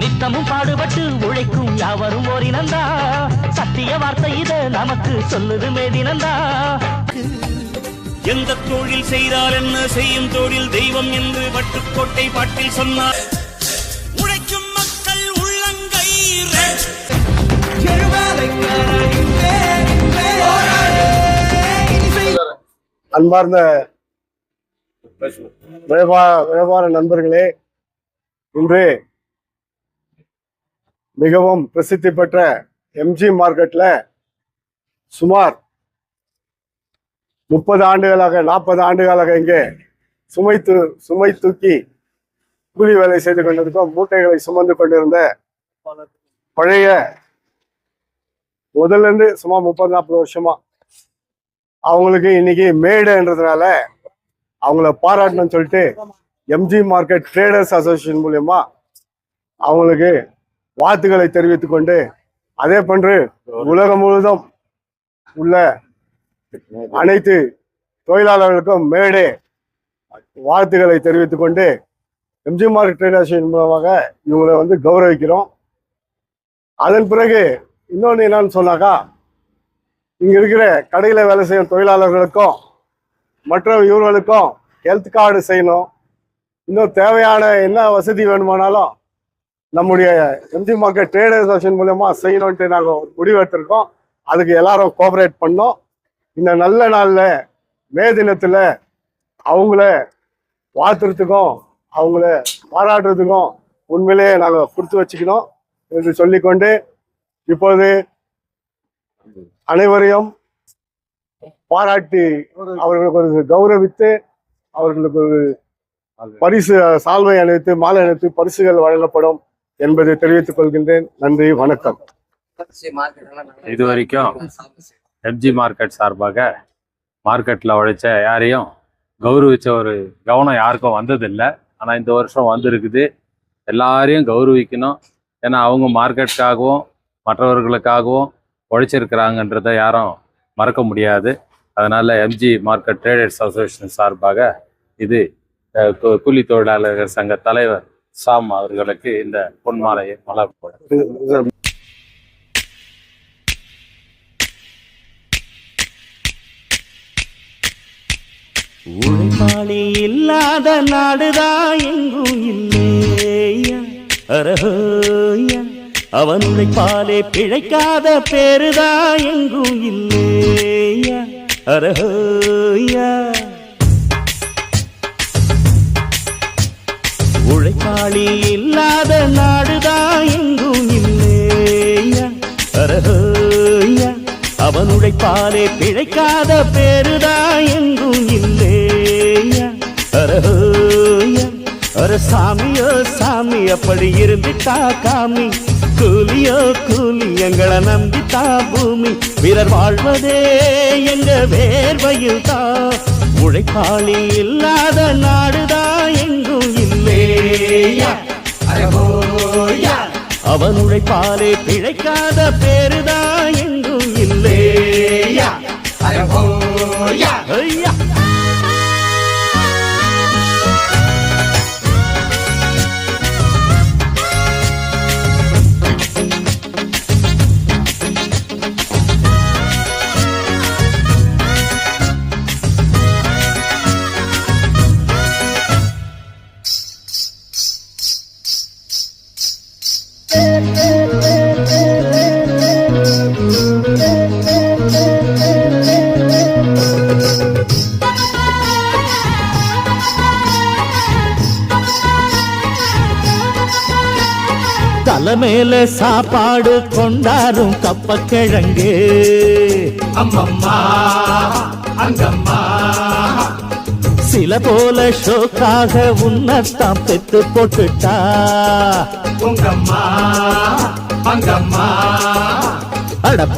நித்தமும் பாடுபட்டு உழைக்கும் யாவரும் ஓரினந்தா சத்திய வார்த்தை இத நமக்கு சொல்லுது மேதினந்தா எந்த தொழில் செய்தால் என்ன செய்யும் தொழில் தெய்வம் என்று வட்டுக்கோட்டை பாட்டில் சொன்னார் உழைக்கும் மக்கள் உள்ளங்கை அன்பார்ந்த வியாபார நண்பர்களே, இன்று மிகவும் பிரசித்தி பெற்ற எம்ஜி மார்க்கெட்ல சுமார் 30 ஆண்டுகளாக 40 ஆண்டுகளாக இங்கே சுமை தூக்கி கூலி வேலை செய்து கொண்டிருக்கோம். மூட்டைகளை சுமந்து கொண்டிருந்த பழைய முதல்ல இருந்து சுமார் 30-40 வருஷமா அவங்களுக்கு இன்னைக்கு மேடைன்றதுனால அவங்கள பாராட்டணும்னு சொல்லிட்டு எம்ஜி மார்க்கெட் ட்ரேடர்ஸ் அசோசியேஷன் மூலியமா அவங்களுக்கு வாழ்த்துக்களை தெரிவித்துக் கொண்டு, அதே போன்று உலகம் முழுவதும் உள்ள அனைத்து தொழிலாளர்களுக்கும் மேடே வாழ்த்துக்களை தெரிவித்துக் கொண்டு எம்ஜி மார்க்கெட் ட்ரேடர்ஸ் அசோசியேஷன் மூலமாக இவங்களை கௌரவிக்கிறோம். அதன் பிறகு இன்னொன்று என்னன்னு சொன்னாக்கா, இங்க இருக்கிற கடையில வேலை செய்யும் தொழிலாளர்களுக்கும் மற்ற இவர்களுக்கும் ஹெல்த் கார்டு செய்யணும். இன்னும் தேவையான என்ன வசதி வேணுமானாலும் நம்முடைய எம்ஜி மார்க்கெட் ட்ரேடர்ஸ் அசோசியேஷன் மூலமா செய்யணும்ட்டு நாங்கள் முடிவெடுத்திருக்கோம். அதுக்கு எல்லாரும் கோஆபரேட் பண்ணோம். இந்த நல்ல நாள்ல மே தினத்துல அவங்கள வாழ்த்துறதுக்கும் அவங்கள பாராட்டுறதுக்கும் உண்மையிலேயே நாங்கள் கொடுத்து வச்சுக்கணும் என்று சொல்லிக்கொண்டு, இப்போது அனைவரையும் பாராட்டி அவர்களுக்கு ஒரு கௌரவித்து அவர்களுக்கு ஒரு பரிசு சால்வை அணிவித்து மாலை அணிவித்து பரிசுகள் வழங்கப்படும் என்பதை தெரிவித்துக் கொள்கின்றேன். நன்றி, வணக்கம். இதுவரைக்கும் எம்ஜி மார்க்கெட் சார்பாக மார்க்கெட்ல உழைச்ச யாரையும் கௌரவிச்ச ஒரு கவனம் யாருக்கும் வந்ததில்லை. ஆனா இந்த வருஷம் வந்திருக்குது. எல்லாரையும் கௌரவிக்கணும். ஏன்னா அவங்க மார்க்கெட்டுக்காகவும் மற்றவர்களுக்காகவும் உழைச்சிருக்கிறாங்கன்றதை யாரும் மறக்க முடியாது. அதனால எம்ஜி மார்க்கெட் ட்ரேடர்ஸ் அசோசியேஷன் சார்பாக இது கூலி தொழிலாளர்கள் சங்க தலைவர் சாம் அவர்களுக்கு இந்த பொன்மாலையை மலர்ப்படும். உழைப்பாளி இல்லாத நாடுதான் எங்கும் இல்லையா, அரஹோயா. அவன் உழைப்பாலே பிழைக்காத பேருதா எங்கும் இல்லையா, அரஹோயா. உழைப்பாளி இல்லாத நாடுதான் எங்கும் இல்லையா, அரஹோயா. அவன் உழைப்பாலே பிழைக்காத பேருதா எங்கும் இல்லையா, அரஹோயா. ஒரு சாமியோ சாமி அப்படி இருந்துட்டா காமி, கூலியோ கூலி எங்களை நம்பித்தா பூமி. வீரர் வாழ்வதே எங்க வேர்வையில் தான். உழைப்பாளி இல்லாத நாடுதான் எங்கும் இல்லையா, அவன் உழைப்பாலே பிழைக்காத பேருதான் எங்கும் இல்லையா, ஐயா. தலை மேல சாப்பாடு கொண்டாரும் கப்பக்கிழங்கு, அம்மம்மா அங்கம்மா. சில போல ஷோக்காக உன்னத்தான் பெத்து போட்டுட்டா உங்கம்மா அங்கம்மா. அட